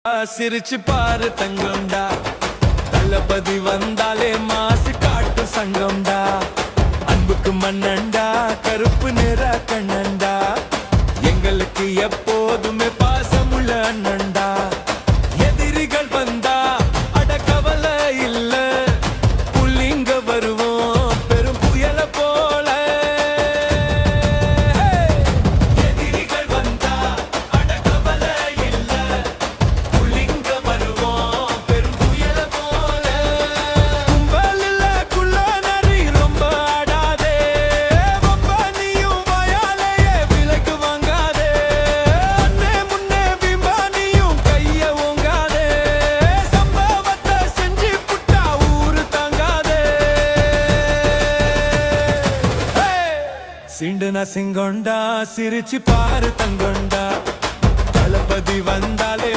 சிரிச்சு பாரு தங்கம்டா, தளபதி வந்தாலே மாசு காட்டு சங்கம்டா. அன்புக்கு மன்னண்டா, கருப்பு நிற கண்ணண்டா, எங்களுக்கு எப்போதுமே பாசமுள்ள அண்ணண்டா. எதிரிகள் வந்தா அட கவலை இல்ல, புள்ளிங்க வருவோம் பெரும் புயல போல. எதிரிகள் வந்தா அட கவலை இல்ல, புள்ளிங்க வருவோம் பெரும் புயல போல. கும்பலில் குள்ள நரி ரொம்ப ஆடாதே, ரொம்ப நீயும் வாயாலேயே விலைக்கு வாங்காதே. முன்னே முன்னே விமானியும் கைய ஓங்காதே, சம்பவத்தை செஞ்சு புட்டா ஊரு தாங்காதே. சிண்டுனா சிங்கொண்டா, சிரிச்சு பாரு தங்கொண்டா, தளபதி வந்தாலே